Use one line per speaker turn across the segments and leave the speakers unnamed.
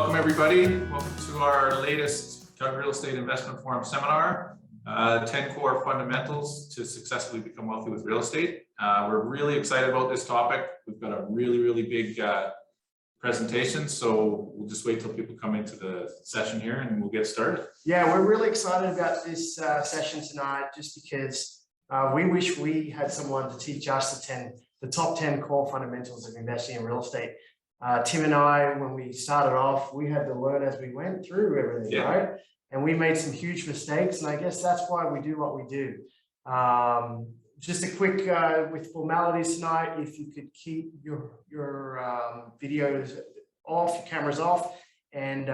Welcome everybody. Welcome to our latest Calgary Real Estate Investment Forum seminar, 10 core fundamentals to successfully become wealthy with real estate. We're really excited about this topic. We've got a really big presentation, so we'll just wait till people come into the session here and we'll get started.
Yeah, we're really excited about this session tonight, just because we wish we had someone to teach us the top 10 core fundamentals of investing in real estate. Tim and I, when we started off, we had to learn as we went through everything, right? And we made some huge mistakes, and I guess that's why we do what we do. Just a quick with formalities tonight, if you could keep your videos off, your cameras off, and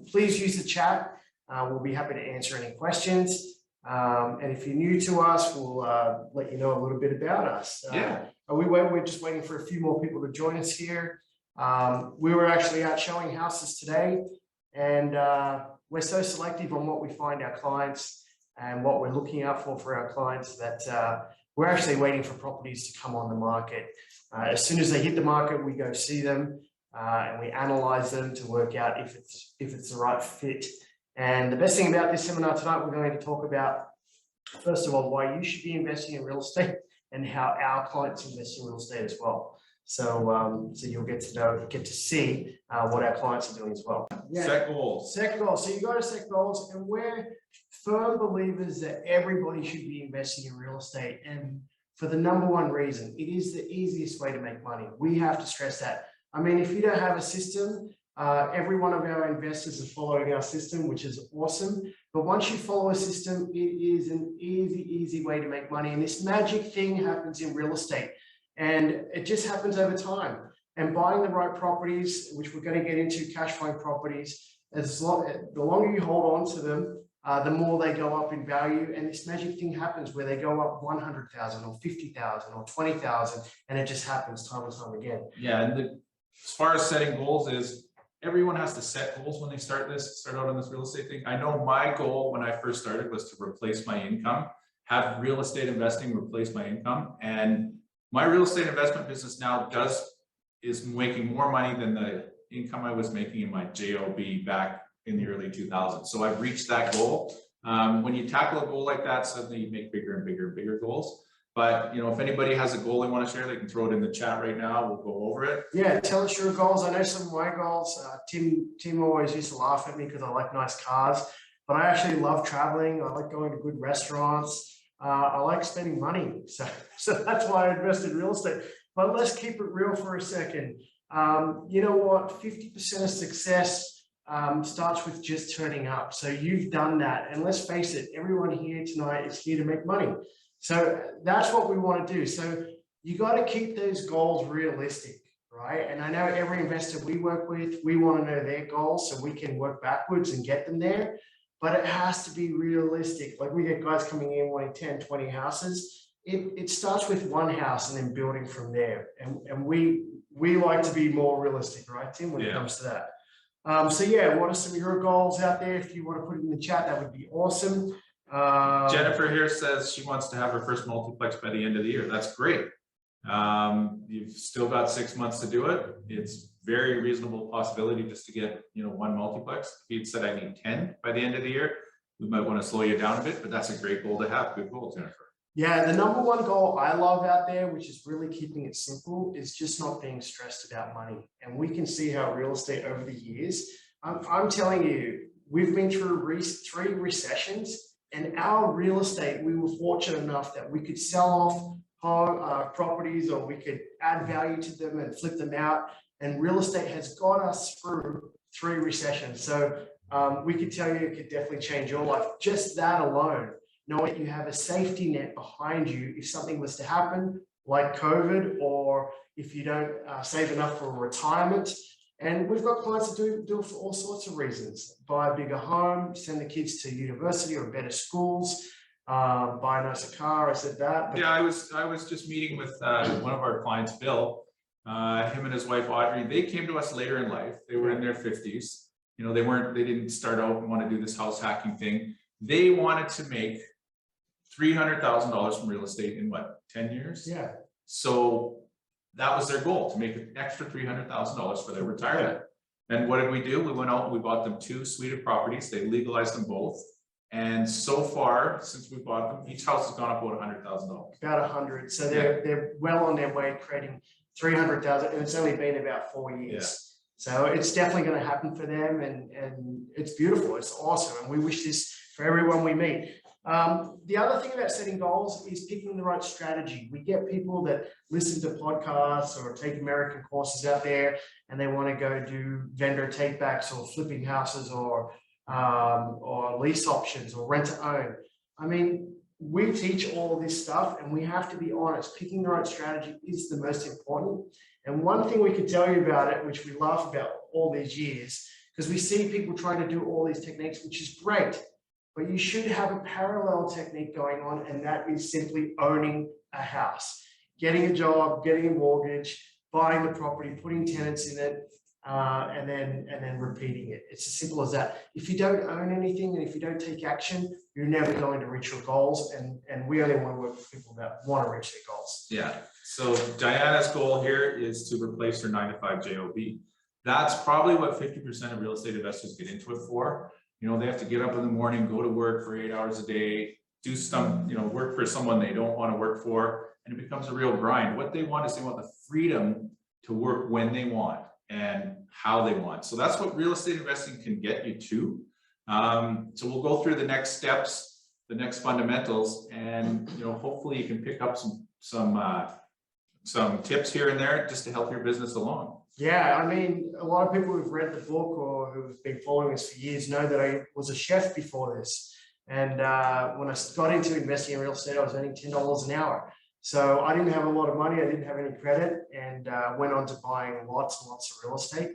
please use the chat. We'll be happy to answer any questions. And if you're new to us, we'll let you know a little bit about us. We're just waiting for a few more people to join us here. We were actually out showing houses today, and we're so selective on what we find our clients and what we're looking out for our clients that we're actually waiting for properties to come on the market. As soon as they hit the market, we go see them and we analyze them to work out if it's the right fit. And the best thing about this seminar tonight, we're going to talk about, first of all, why you should be investing in real estate and how our clients invest in real estate as well. So, so you'll get to see what our clients are doing as well.
Yeah. Set goals.
Set goals. So you got to set goals, and we're firm believers that everybody should be investing in real estate. And for the number one reason, it is the easiest way to make money. We have to stress that. I mean, if you don't have a system, every one of our investors are following our system, which is awesome. But once you follow a system, it is an easy way to make money. And this magic thing happens in real estate. And it just happens over time. And buying the right properties, which we're going to get into, cash flowing properties, the longer you hold on to them, the more they go up in value. And this magic thing happens where they go up 100,000 or 50,000 or 20,000, and it just happens time and time again.
Yeah, and as far as setting goals is, everyone has to set goals when they start out on this real estate thing. I know my goal when I first started was to replace my income, have real estate investing replace my income, and my real estate investment business now is making more money than the income I was making in my JOB back in the early 2000s. So I've reached that goal. When you tackle a goal like that, suddenly you make bigger and bigger goals. But if anybody has a goal they want to share, they can throw it in the chat right now. We'll go over it.
Yeah, tell us your goals. I know some of my goals. Tim always used to laugh at me because I like nice cars, but I actually love traveling. I like going to good restaurants. I like spending money, so that's why I invest in real estate. But let's keep it real for a second. You know what? 50% of success starts with just turning up. So you've done that, and let's face it, everyone here tonight is here to make money. So that's what we want to do. So you got to keep those goals realistic, right? And I know every investor we work with, we want to know their goals so we can work backwards and get them there. But it has to be realistic. Like, we get guys coming in wanting 10, 20 houses. It starts with one house and then building from there. And we like to be more realistic, right, Tim, when it comes to that. So yeah, what are some of your goals out there? If you want to put it in the chat, that would be awesome.
Jennifer here says she wants to have her first multiplex by the end of the year. That's great. You've still got 6 months to do it. It's very reasonable possibility just to get one multiplex. If you'd said I need 10 by the end of the year, we might want to slow you down a bit, but that's a great goal to have. Good goal, Jennifer.
Yeah, the number one goal I love out there, which is really keeping it simple, is just not being stressed about money. And we can see how real estate over the years, I'm telling you, we've been through 3 recessions, and our real estate, we were fortunate enough that we could sell off properties, or we could add value to them and flip them out. And real estate has got us through 3 recessions. So we could tell you it could definitely change your life. Just that alone, knowing you have a safety net behind you if something was to happen, like COVID, or if you don't save enough for retirement. And we've got clients that do it for all sorts of reasons. Buy a bigger home, send the kids to university or better schools, buy a nicer car. I said that. But
yeah, I was just meeting with one of our clients, Bill. Him and his wife Audrey. They came to us later in life. They were in their 50s. They didn't start out and want to do this house hacking thing. They wanted to make $300,000 from real estate in what, 10 years?
Yeah.
So that was their goal, to make an extra $300,000 for their retirement. And what did we do? We went out and we bought them 2 suite of properties. They legalized them both. And so far, since we bought them, each house has gone up about $100,000.
About 100. So they're well on their way creating 300,000, and it's only been about 4 years.
Yeah.
So it's definitely going to happen for them, and it's beautiful. It's awesome, and we wish this for everyone we meet. The other thing about setting goals is picking the right strategy. We get people that listen to podcasts or take American courses out there, and they want to go do vendor takebacks or flipping houses or lease options or rent to own. I mean, we teach all this stuff, and we have to be honest. Picking the right strategy is the most important. And one thing we could tell you about it, which we laugh about all these years, because we see people trying to do all these techniques, which is great, but you should have a parallel technique going on, and that is simply owning a house, getting a job, getting a mortgage, buying the property, putting tenants in it, and then repeating it. It's as simple as that. If you don't own anything and if you don't take action, you're never going to reach your goals. And we only want to work with people that want to reach their goals.
Yeah. So Diana's goal here is to replace her 9-to-5 job. That's probably what 50% of real estate investors get into it for. You know, they have to get up in the morning, go to work for 8 hours a day, do some, you know, work for someone they don't want to work for, and it becomes a real grind. What they want is they want the freedom to work when they want and how they want. So that's what real estate investing can get you to. So we'll go through the next steps, the next fundamentals, and you know, hopefully you can pick up some tips here and there just to help your business along.
Yeah, I mean, a lot of people who've read the book or who've been following us for years know that I was a chef before this. And when I got into investing in real estate, I was earning $10 an hour. So I didn't have a lot of money, I didn't have any credit, and went on to buying lots and lots of real estate.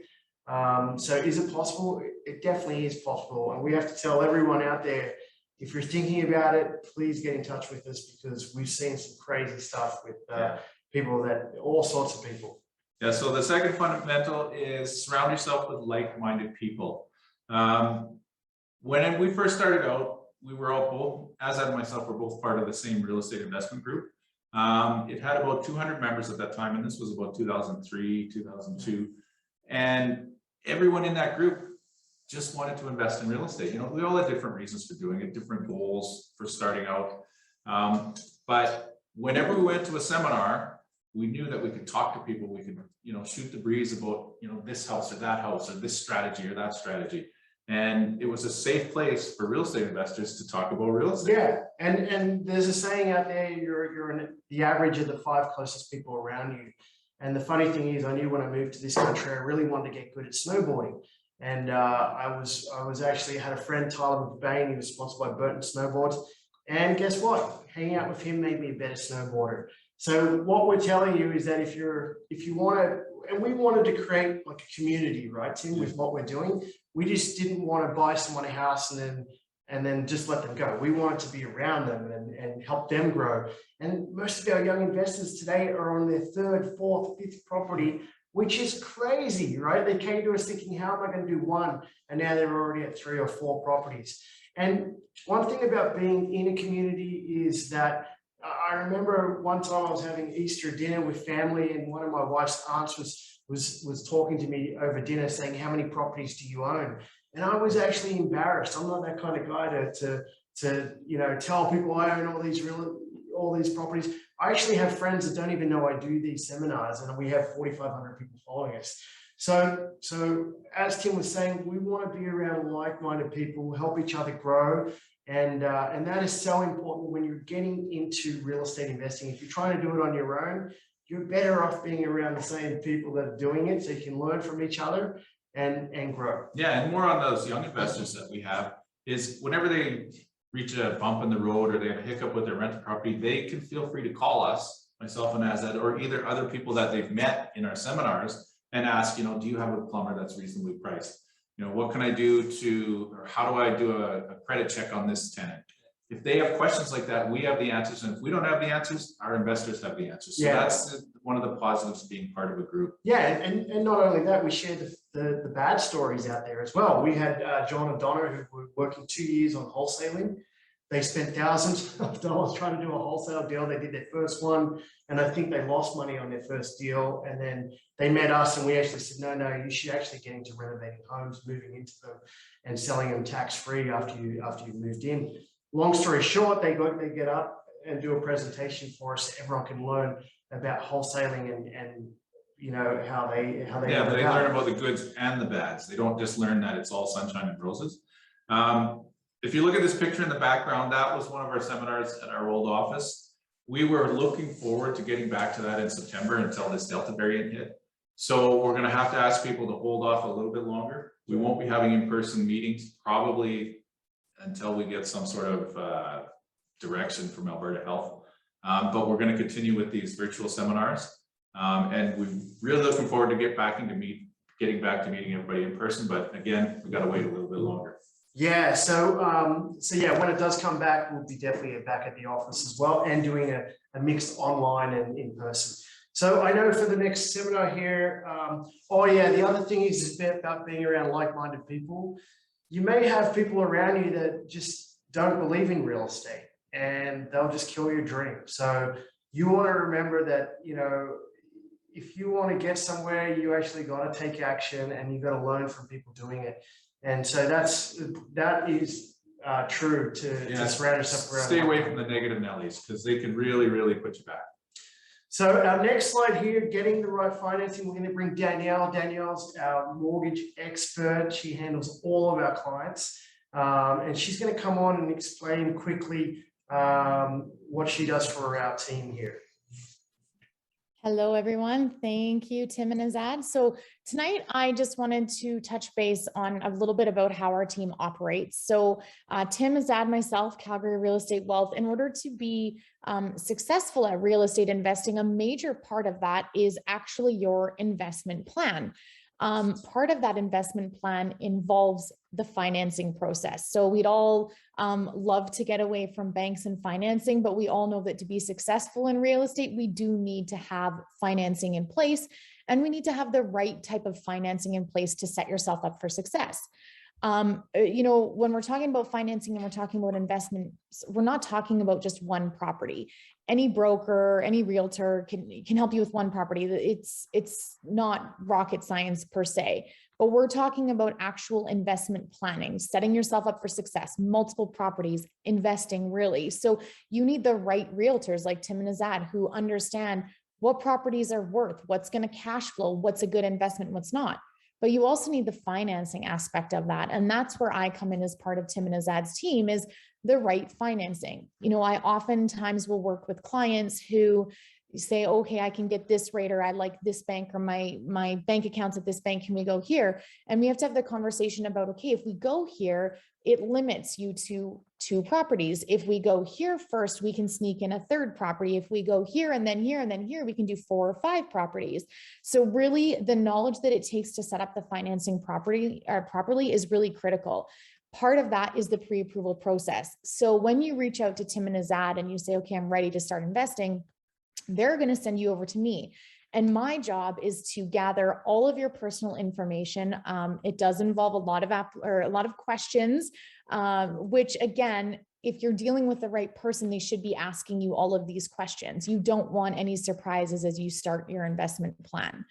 So is it possible? It definitely is possible. And we have to tell everyone out there, if you're thinking about it, please get in touch with us, because we've seen some crazy stuff with people, that all sorts of people.
Yeah, so the second fundamental is surround yourself with like-minded people. When we first started out, we were all Azad and myself were both part of the same real estate investment group. It had about 200 members at that time, and this was about 2003, 2002. And everyone in that group just wanted to invest in real estate. You know, we all had different reasons for doing it, different goals for starting out. But whenever we went to a seminar, we knew that we could talk to people, we could, you know, shoot the breeze about, you know, this house or that house or this strategy or that strategy. And it was a safe place for real estate investors to talk about real estate.
Yeah, and there's a saying out there, you're the average of the 5 closest people around you. And the funny thing is, I knew when I moved to this country, I really wanted to get good at snowboarding. And I was actually had a friend, Tyler McBain, he was sponsored by Burton Snowboards. And guess what? Hanging out with him made me a better snowboarder. So what we're telling you is that if you want to, and we wanted to create like a community, right, Tim, with what we're doing. We just didn't want to buy someone a house and then just let them go. We wanted to be around them and help them grow. And most of our young investors today are on their 3rd, 4th, 5th property, which is crazy, right? They came to us thinking, how am I going to do one? And now they're already at 3 or 4 properties. And one thing about being in a community is that I remember one time I was having Easter dinner with family, and one of my wife's aunts was talking to me over dinner saying, how many properties do you own? And I was actually embarrassed. I'm not that kind of guy to you know, tell people I own all these properties. I actually have friends that don't even know I do these seminars, and we have 4,500 people following us. So as Tim was saying, we want to be around like-minded people, help each other grow. And that is so important when you're getting into real estate investing. If you're trying to do it on your own, you're better off being around the same people that are doing it, so you can learn from each other and grow. Yeah,
and more on those young investors that we have is whenever they reach a bump in the road or they have a hiccup with their rental property, they can feel free to call us, myself and Azad, or either other people that they've met in our seminars, and ask, you know, do you have a plumber that's reasonably priced? You know, what can I do or how do I do a credit check on this tenant? If they have questions like that, we have the answers. And if we don't have the answers, our investors have the answers. So that's one of the positives of being part of a group.
Yeah, and not only that, we share the bad stories out there as well. We had John and Donna, who were working 2 years on wholesaling. They spent thousands of dollars trying to do a wholesale deal. They did their first one, and I think they lost money on their first deal. And then they met us, and we actually said, no, you should actually get into renovating homes, moving into them, and selling them tax-free after you moved in. Long story short, they get up and do a presentation for us so everyone can learn about wholesaling and you know how they
yeah, they learn about the goods and the bads. They don't just learn that it's all sunshine and roses. If you look at this picture in the background, that was one of our seminars at our old office. We were looking forward to getting back to that in September until this Delta variant hit. So we're going to have to ask people to hold off a little bit longer. We won't be having in-person meetings probably until we get some sort of direction from Alberta Health. But we're going to continue with these virtual seminars. And we're really looking forward to getting back to meeting everybody in person. But again, we've got to wait a little bit longer.
Yeah, so yeah, when it does come back, we'll be definitely back at the office as well, and doing a mixed online and in person. So I know for the next seminar here, oh yeah, the other thing is about being around like-minded people. You may have people around you that just don't believe in real estate, and they'll just kill your dream. So you want to remember that, you know, if you want to get somewhere, you actually got to take action, and you got to learn from people doing it. And so that is true to surround yourself around.
Stay away from the negative Nellies, because they can really, really put you back.
So our next slide here, getting the right financing. We're going to bring Danielle. Danielle's our mortgage expert. She handles all of our clients. And she's going to come on and explain quickly what she does for our team here.
Hello, everyone. Thank you, Tim and Azad. So tonight, I just wanted to touch base on a little bit about how our team operates. So Tim, Azad, myself, Calgary Real Estate Wealth, in order to be successful at real estate investing, a major part of that is actually your investment plan. Part of that investment plan involves the financing process. So we'd all love to get away from banks and financing, but we all know that to be successful in real estate, we do need to have financing in place, and we need to have the right type of financing in place to set yourself up for success. You know, when we're talking about financing and we're talking about investments, we're not talking about just one property. Any broker, any realtor can help you with one property. It's not rocket science per se, but we're talking about actual investment planning, setting yourself up for success, multiple properties, investing really. So you need the right realtors like Tim and Azad who understand what properties are worth, what's going to cash flow, what's a good investment, what's not. But you also need the financing aspect of that. And that's where I come in as part of Tim and Azad's team, is the right financing. You know, I oftentimes will work with clients who say, okay, I can get this rate, or I like this bank, or my bank account's at this bank, can we go here? And we have to have the conversation about, okay, if we go here, it limits you to 2 properties. If we go here first, we can sneak in a 3rd property. If we go here and then here and then here, we can do 4 or 5 properties. So really the knowledge that it takes to set up the financing properly is really critical. Part of that is the pre-approval process. So when you reach out to Tim and Azad and you say, okay, I'm ready to start investing, they're going to send you over to me. And my job is to gather all of your personal information. It does involve a lot of questions, which again, if you're dealing with the right person, they should be asking you all of these questions. You don't want any surprises as you start your investment plan.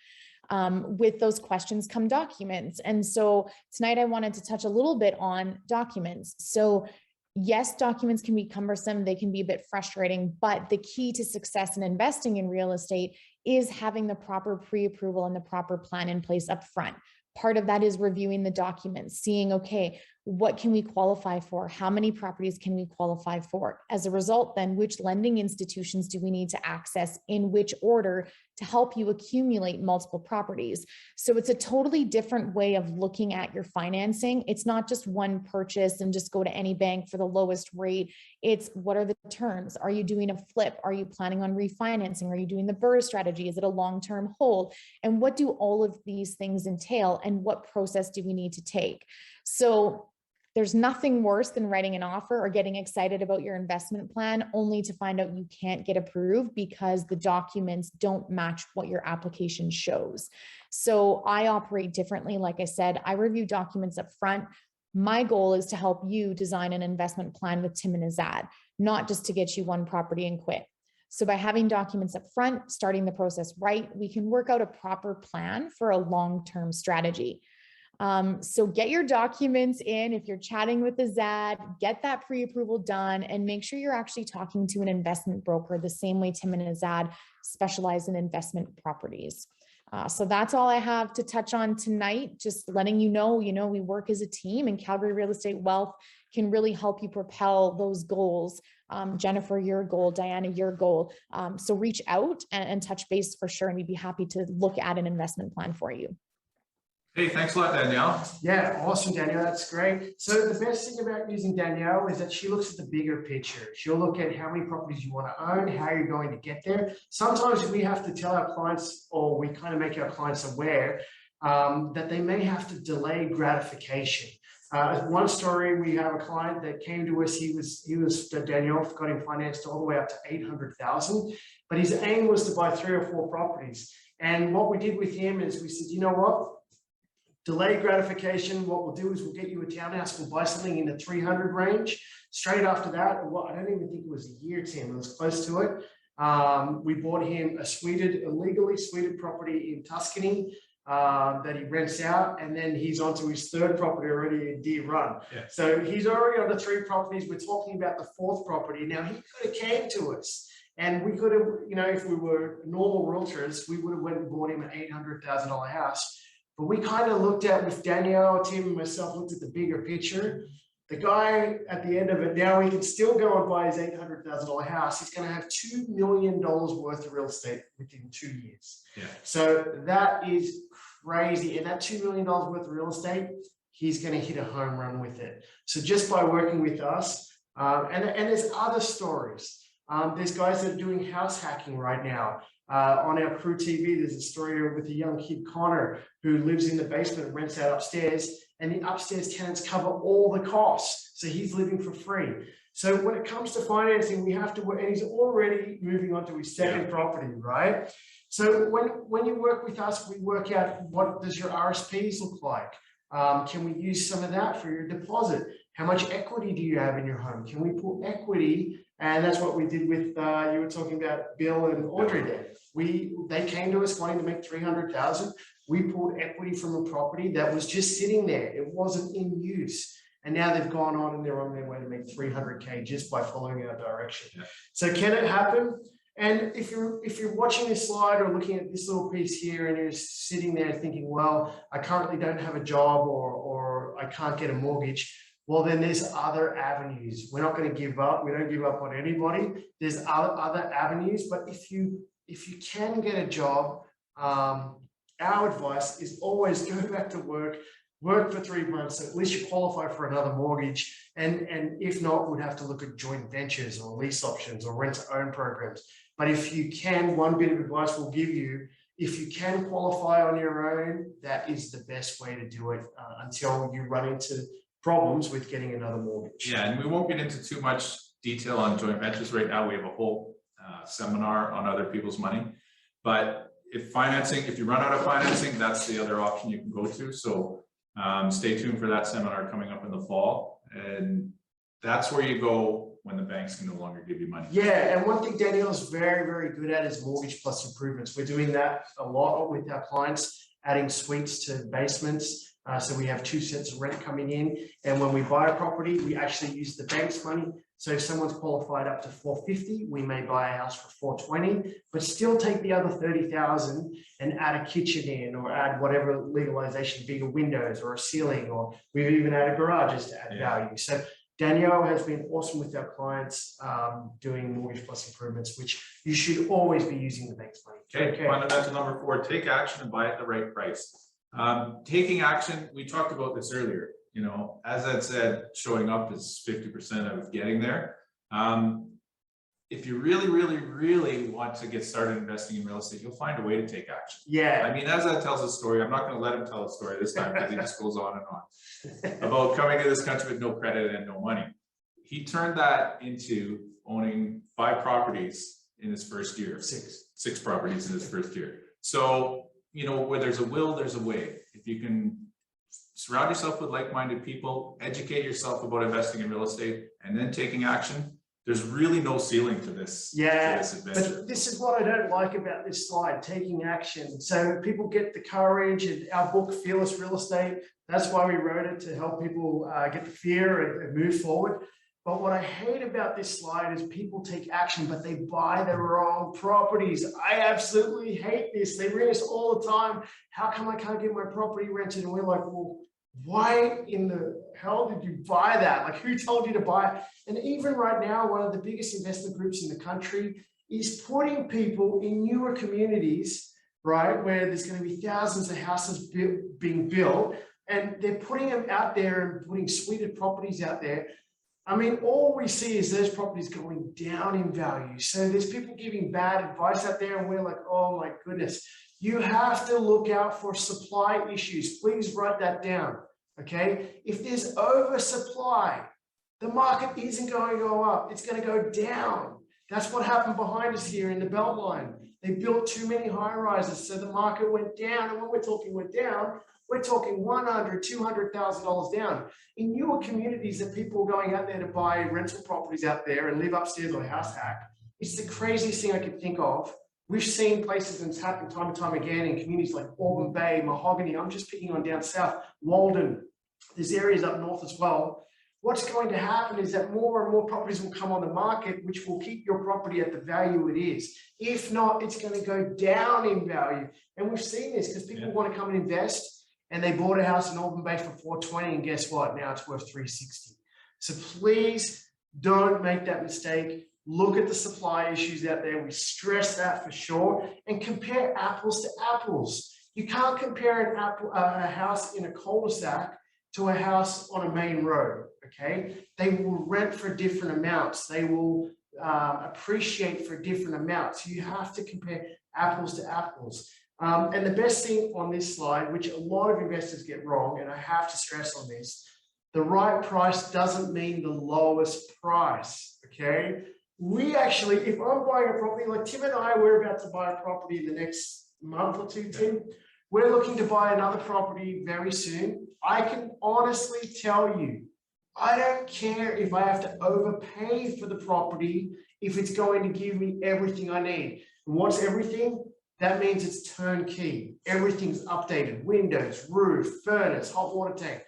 With those questions come documents. And so tonight I wanted to touch a little bit on documents. So yes, documents can be cumbersome. They can be a bit frustrating, but the key to success in investing in real estate is having the proper pre-approval and the proper plan in place up front. Part of that is reviewing the documents, seeing, okay, what can we qualify for? How many properties can we qualify for? As a result, then, which lending institutions do we need to access in which order to help you accumulate multiple properties? So it's a totally different way of looking at your financing. It's not just one purchase and just go to any bank for the lowest rate. It's what are the terms? Are you doing a flip? Are you planning on refinancing? Are you doing the BRRRR strategy? Is it a long-term hold? And what do all of these things entail? And what process do we need to take? So there's nothing worse than writing an offer or getting excited about your investment plan only to find out you can't get approved because the documents don't match what your application shows. So I operate differently. Like I said, I review documents up front. My goal is to help you design an investment plan with Tim and Azad, not just to get you one property and quit. So by having documents up front, starting the process right, we can work out a proper plan for a long-term strategy. So get your documents in. If you're chatting with Azad, get that pre-approval done and make sure you're actually talking to an investment broker the same way Tim and Azad specialize in investment properties. So that's all I have to touch on tonight. Just letting you know, we work as a team, and Calgary Real Estate Wealth can really help you propel those goals. Jennifer, your goal, Diana, your goal. So reach out and touch base for sure. And we'd be happy to look at an investment plan for you.
Hey, thanks a lot, Danielle.
Yeah, awesome, Danielle. That's great. So the best thing about using Danielle is that she looks at the bigger picture. She'll look at how many properties you want to own, how you're going to get there. Sometimes we have to tell our clients, or we kind of make our clients aware that they may have to delay gratification. One story, we have a client that came to us. He was Danielle got him financed all the way up to 800,000, but his aim was to buy 3 or 4 properties. And what we did with him is we said, you know what? Delayed gratification, what we'll do is we'll get you a townhouse, we'll buy something in the 300 range. Straight after that, I don't even think it was a year, Tim, it was close to it. We bought him a illegally suited property in Tuscany that he rents out, and then he's onto his 3rd property already in Deer Run. Yeah. So he's already on the 3 properties. We're talking about the 4th property. Now, he could have came to us, and we could have, if we were normal realtors, we would have went and bought him an $800,000 house. But we kind of looked at, with Danielle, Tim, and myself, looked at the bigger picture. The guy at the end of it, now he can still go and buy his $800,000 house. He's going to have $2 million worth of real estate within 2 years. Yeah. So that is crazy. And that $2 million worth of real estate, he's going to hit a home run with it. So just by working with us, and there's other stories. There's guys that are doing house hacking right now. On our Crew TV, there's a story with a young kid, Connor, who lives in the basement and rents out upstairs, and the upstairs tenants cover all the costs. So he's living for free. So when it comes to financing, we have to work, and he's already moving on to his 2nd property, right? So when you work with us, we work out, what does your RSPs look like? Can we use some of that for your deposit? How much equity do you have in your home? Can we put equity? And that's what we did with, you were talking about Bill and Audrey there. They came to us wanting to make 300,000. We pulled equity from a property that was just sitting there. It wasn't in use. And now they've gone on and they're on their way to make 300K just by following our direction. Yeah. So can it happen? And if you're watching this slide or looking at this little piece here and you're sitting there thinking, well, I currently don't have a job or I can't get a mortgage, well, then there's other avenues. We're not going to give up. We don't give up on anybody. There's other avenues. But if you can get a job, our advice is always go back to work for 3 months. So at least you qualify for another mortgage. And if not, we'd have to look at joint ventures or lease options or rent to own programs. But if you can, one bit of advice we'll give you, if you can qualify on your own, that is the best way to do it until you run into problems with getting another mortgage. Yeah,
and we won't get into too much detail on joint ventures right now. We have a whole seminar on other people's money. But if you run out of financing, that's the other option you can go to. So stay tuned for that seminar coming up in the fall. And that's where you go when the banks can no longer give you money.
Yeah, and one thing Danielle's very, very good at is mortgage plus improvements. We're doing that a lot with our clients, adding suites to basements. So we have 2 cents of rent coming in. And when we buy a property, we actually use the bank's money. So if someone's qualified up to 450, we may buy a house for 420, but still take the other 30,000 and add a kitchen in, or add whatever legalization, bigger windows or a ceiling, or we've even added garages to add value. So Danielle has been awesome with our clients doing mortgage plus improvements, which you should always be using the bank's money.
Okay. Fundamental number 4, take action and buy at the right price. Taking action, we talked about this earlier, as Ed said, showing up is 50% of getting there. If you really, really, really want to get started investing in real estate, you'll find a way to take action.
Yeah.
I mean, Azad tells a story. I'm not going to let him tell a story this time because he just goes on and on about coming to this country with no credit and no money. He turned that into owning 5 properties in his first year. 6 properties in his first year. So, where there's a will, there's a way. If you can surround yourself with like-minded people, educate yourself about investing in real estate, and then taking action. There's really no ceiling to this,
Yeah,
to this adventure.
but this is what I don't like about this slide, taking action. So people get the courage, and our book, Fearless Real Estate, that's why we wrote it, to help people get the fear and move forward. But what I hate about this slide is people take action, but they buy the wrong properties. I absolutely hate this. They ring us all the time. How come I can't get my property rented? And we're like, well, why in the hell did you buy that? Like, who told you to buy it? And even right now, one of the biggest investment groups in the country is putting people in newer communities, right, where there's going to be thousands of houses being built, and they're putting them out there and putting suited properties out there. I mean, all we see is those properties going down in value. So there's people giving bad advice out there, and we're like, oh my goodness. You have to look out for supply issues. Please write that down, okay? If there's oversupply, the market isn't going to go up. It's going to go down. That's what happened behind us here in the Beltline. They built too many high rises, so the market went down. And when we're talking went down, we're talking $100,000, $200,000 down. In newer communities that people are going out there to buy rental properties out there and live upstairs or house hack, it's the craziest thing I can think of. We've seen places, and it's happened time and time again in communities like Auburn Bay, Mahogany. I'm just picking on down south, Walden. There's areas up north as well. What's going to happen is that more and more properties will come on the market, which will keep your property at the value it is. If not, it's going to go down in value. And we've seen this because people want to come and invest, and they bought a house in Auburn Bay for $420, and guess what? Now it's worth $360. So please don't make that mistake. Look at the supply issues out there. We stress that for sure, and compare apples to apples. You can't compare a house in a cul-de-sac to a house on a main road, okay? They will rent for different amounts. They will appreciate for different amounts. You have to compare apples to apples. And the best thing on this slide, which a lot of investors get wrong, and I have to stress on this, the right price doesn't mean the lowest price, okay? We actually, if I'm buying a property, like Tim and I, we're about to buy a property in the next month or two, Tim. We're looking to buy another property very soon. I can honestly tell you, I don't care if I have to overpay for the property if it's going to give me everything I need. And what's everything? That means it's turnkey. Everything's updated. Windows, roof, furnace, hot water tank.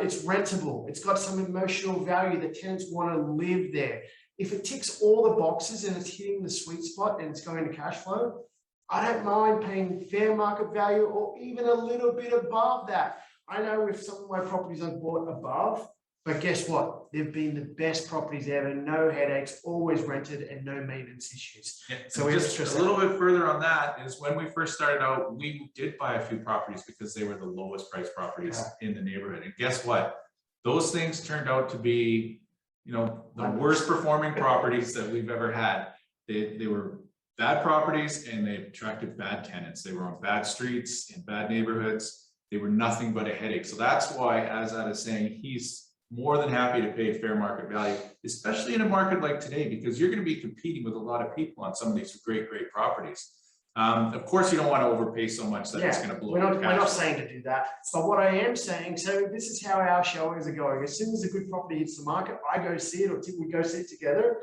It's rentable. It's got some emotional value. The tenants want to live there. If it ticks all the boxes and it's hitting the sweet spot and it's going to cash flow, I don't mind paying fair market value or even a little bit above that. I know if some of my properties I've bought above, but guess what? They've been the best properties ever, no headaches, always rented, and no maintenance issues.
Yeah,
so
just a little bit further on that is when we first started out, we did buy a few properties because they were the lowest price properties in the neighborhood. And guess what? Those things turned out to be, you know, the worst performing properties that we've ever had. They were bad properties, and they attracted bad tenants. They were on bad streets in bad neighborhoods. They were nothing but a headache. So that's why, as Azad is saying, he's more than happy to pay fair market value, especially in a market like today, because you're going to be competing with a lot of people on some of these great properties. Of course, you don't want to overpay so much that it's going to blow.
We're not saying to do that. But what I am saying, so this is how our showings are going. As soon as a good property hits the market, I go see it, or we go see it together.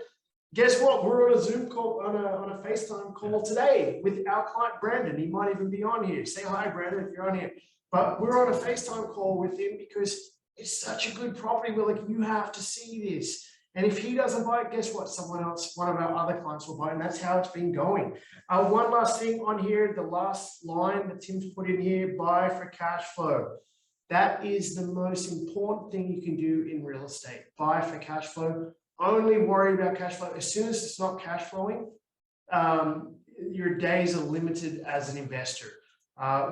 Guess what? We're on a Zoom call, on a FaceTime call today with our client, Brandon. He might even be on here. Say hi, Brandon, if you're on here. But we're on a FaceTime call with him because it's such a good property. We're like, you have to see this. And if he doesn't buy it, guess what? Someone else, one of our other clients will buy it. And that's how it's been going. One last thing on here, the last line that Tim's put in here, buy for cash flow. That is the most important thing you can do in real estate. Buy for cash flow. Only worry about cash flow. As soon as it's not cash flowing, your days are limited as an investor.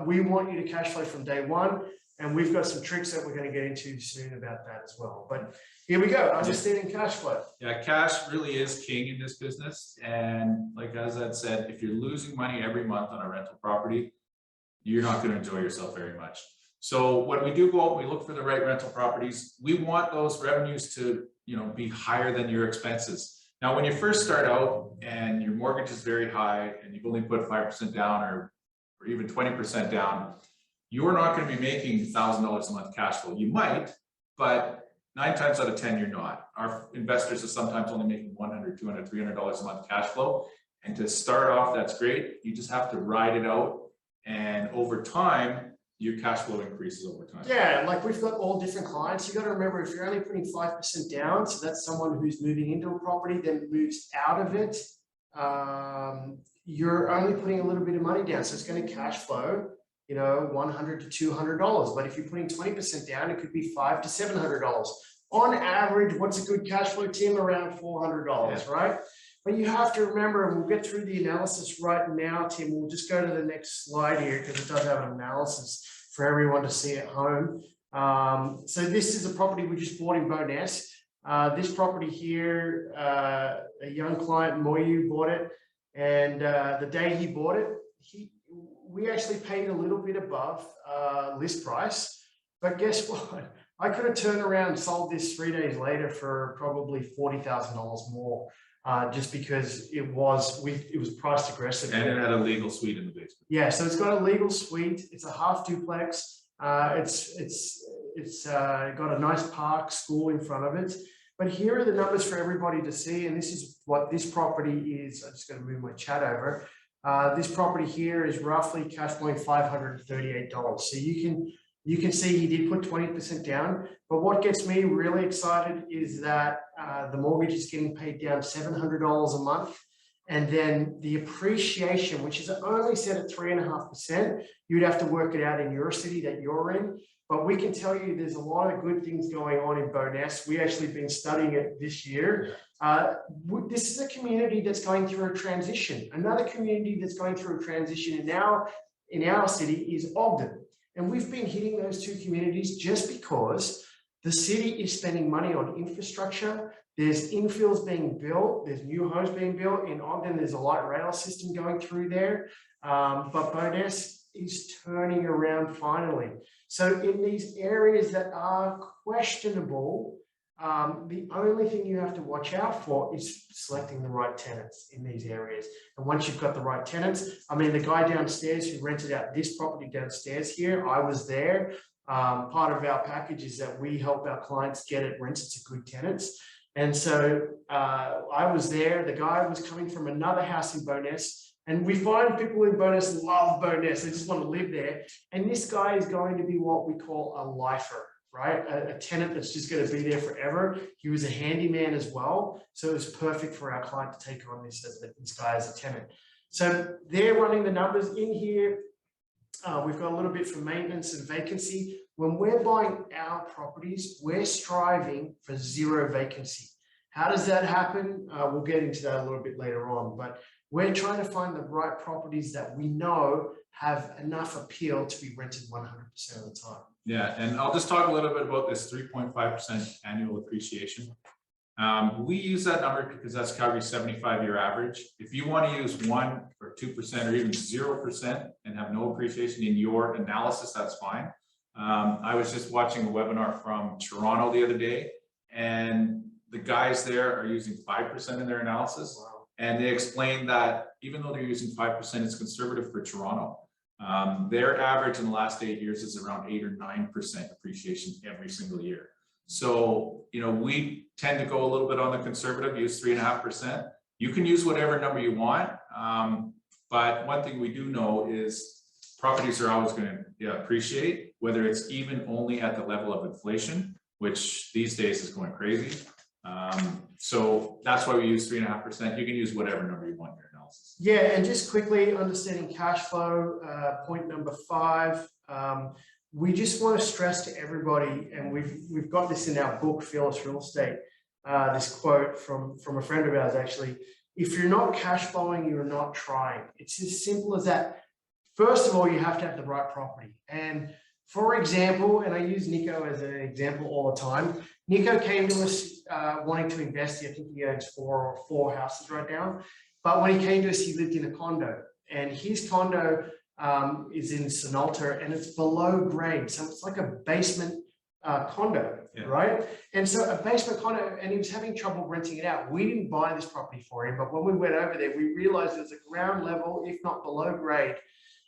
We want you to cash flow from day one. And we've got some tricks that we're going to get into soon about that as well. But here we go, understanding cash flow.
Yeah, cash really is king in this business. And like Azad said, if you're losing money every month on a rental property, you're not going to enjoy yourself very much. So when we do go out, we look for the right rental properties. We want those revenues to, you know, be higher than your expenses. Now, when you first start out and your mortgage is very high and you've only put 5% down or even 20% down, you're not going to be making $1,000 a month cash flow. You might, but 9 times out of 10, you're not. Our investors are sometimes only making $100, $200, $300 a month cash flow. And to start off, that's great. You just have to ride it out. And over time, your cash flow increases over time.
Yeah, like we've got all different clients. You got to remember, if you're only putting 5% down, so that's someone who's moving into a property, then moves out of it. You're only putting a little bit of money down, so it's going to cash flow, you know, $100 to $200. But if you're putting 20% down, it could be $500 to $700. On average, what's a good cash flow, Tim? Around $400, right? But you have to remember, and we'll get through the analysis right now, Tim. We'll just go to the next slide here because it does have an analysis for everyone to see at home. So this is a property we just bought in Bowness. This property here, a young client, Moyu, bought it. And the day he bought it, we actually paid a little bit above list price. But guess what? I could have turned around and sold this 3 days later for probably $40,000 more. Just because it was priced aggressively.
And it had a legal suite in the basement.
Yeah, so it's got a legal suite. It's a half duplex. It's got a nice park, school in front of it. But here are the numbers for everybody to see, and this is what this property is. I'm just going to move my chat over. This property here is roughly cash flowing $538. So you can see he did put 20% down, but what gets me really excited is that the mortgage is getting paid down $700 a month. And then the appreciation, which is only set at 3.5%, you'd have to work it out in your city that you're in. But we can tell you there's a lot of good things going on in Bowness. We actually been studying it this year. This is a community that's going through a transition. Another community that's going through a transition in our city is Ogden. And we've been hitting those two communities just because the city is spending money on infrastructure. There's infills being built. There's new homes being built. In Ogden, there's a light rail system going through there. But Bowness is turning around finally. So in these areas that are questionable, the only thing you have to watch out for is selecting the right tenants in these areas. And once you've got the right tenants, I mean, the guy downstairs who rented out this property downstairs here, I was there. Part of our package is that we help our clients get it rented to good tenants. And so I was there. The guy was coming from another house in Bowness. And we find people in Bowness love Bowness. They just want to live there. And this guy is going to be what we call a lifer. Right? A tenant that's just going to be there forever. He was a handyman as well. So it was perfect for our client to take on this guy as a tenant. So they're running the numbers in here. We've got a little bit for maintenance and vacancy. When we're buying our properties, we're striving for 0 vacancy. How does that happen? We'll get into that a little bit later on, but we're trying to find the right properties that we know have enough appeal to be rented 100% of the time.
Yeah, and I'll just talk a little bit about this 3.5% annual appreciation. We use that number because that's Calgary's 75-year average. If you want to use 1 or 2% or even 0% and have no appreciation in your analysis, that's fine. I was just watching a webinar from Toronto the other day, and the guys there are using 5% in their analysis. Wow. And they explained that even though they're using 5%, it's conservative for Toronto. Their average in the last 8 years is around 8 or 9% appreciation every single year. So, you know, we tend to go a little bit on the conservative, use 3.5%. You can use whatever number you want. But one thing we do know is properties are always going to appreciate, whether it's even only at the level of inflation, which these days is going crazy. So that's why we use 3.5%. You can use whatever number you want in your analysis.
Yeah, and just quickly understanding cash flow, point number 5. We just want to stress to everybody, and we've got this in our book, Fearless Real Estate, this quote from a friend of ours actually: if you're not cash flowing, you're not trying. It's as simple as that. First of all, you have to have the right property. And for example, and I use Nico as an example all the time, Nico came to us wanting to invest. I think he owns 4 houses right now. But when he came to us, he lived in a condo. And his condo is in Sonalta, and it's below grade. So it's like a basement condo, right? And so a basement condo, and he was having trouble renting it out. We didn't buy this property for him, but when we went over there, we realized it was a ground level, if not below grade.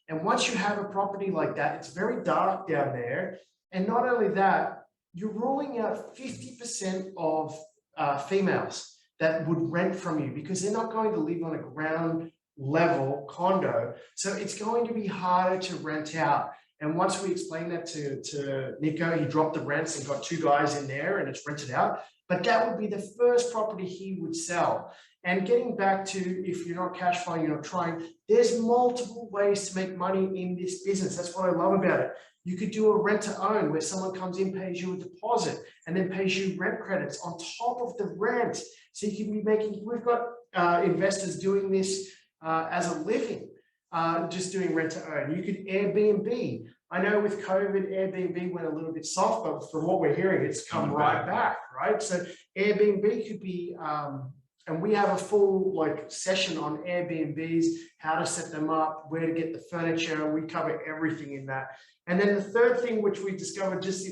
And once you have a property like that, it's very dark down there. And not only that, you're ruling out 50% of females that would rent from you because they're not going to live on a ground level condo. So it's going to be harder to rent out. And once we explained that to Nico, he dropped the rents and got 2 guys in there and it's rented out. But that would be the first property he would sell. And getting back to, if you're not cash flowing, you're not trying, there's multiple ways to make money in this business. That's what I love about it. You could do a rent to own where someone comes in, pays you a deposit, and then pays you rent credits on top of the rent. So you can be making, we've got investors doing this as a living, just doing rent to own. You could Airbnb. I know with COVID, Airbnb went a little bit soft, but from what we're hearing, it's come right back, right? So Airbnb could be, and we have a full session on Airbnbs, how to set them up, where to get the furniture. We cover everything in that. And then the third thing, which we discovered just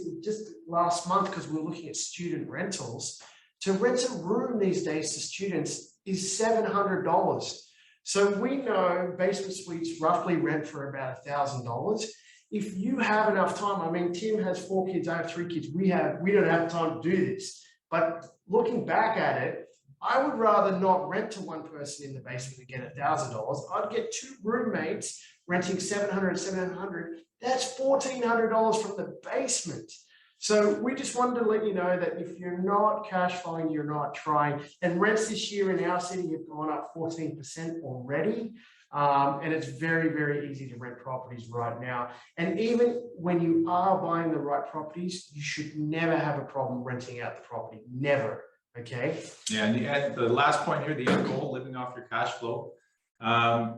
last month, because we were looking at student rentals, to rent a room these days to students is $700. So we know basement suites roughly rent for about $1,000. If you have enough time, I mean, Tim has 4 kids, I have 3 kids. We don't have time to do this. But looking back at it, I would rather not rent to one person in the basement and get $1,000. I'd get 2 roommates renting $700. That's $1,400 from the basement. So we just wanted to let you know that if you're not cash flowing, you're not trying. And rents this year in our city have gone up 14% already. And it's very, very easy to rent properties right now. And even when you are buying the right properties, you should never have a problem renting out the property. Never. Okay. Yeah,
and the last point here, the end goal, living off your cash flow.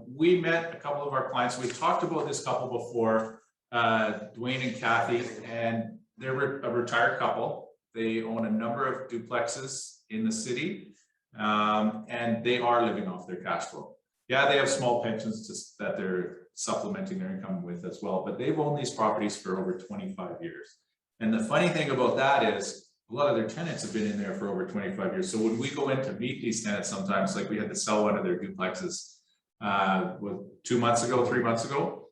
We met a couple of our clients. We've talked about this couple before, Dwayne and Kathy, and they're a retired couple. They own a number of duplexes in the city, and they are living off their cash flow. Yeah, they have small pensions just that they're supplementing their income with as well, but they've owned these properties for over 25 years. And the funny thing about that is, a lot of their tenants have been in there for over 25 years. So when we go in to meet these tenants, sometimes like we had to sell one of their duplexes 2 months ago, 3 months ago,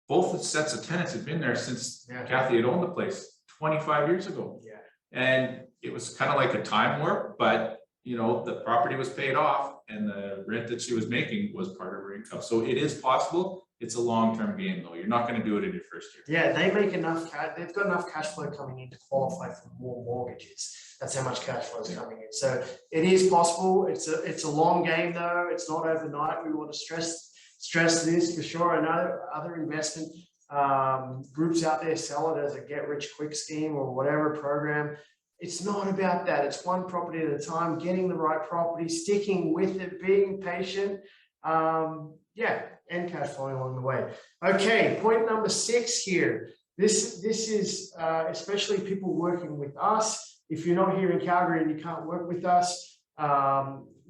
both sets of tenants had been there since Kathy had owned the place 25 years ago. Yeah. And it was kind of like a time warp, but you know, the property was paid off and the rent that she was making was part of her income. So it is possible. It's a long-term game though. You're not going to do it in your first year.
Yeah, they make enough cash. They've got enough cash flow coming in to qualify for more mortgages. That's how much cash flow is coming in. So it is possible. It's a long game though. It's not overnight. We want to stress this for sure. I know other investment groups out there sell it as a get-rich-quick scheme or whatever program. It's not about that. It's one property at a time, getting the right property, sticking with it, being patient. And cash flowing along the way. Okay, point number 6 here. This is especially people working with us. If you're not here in Calgary and you can't work with us,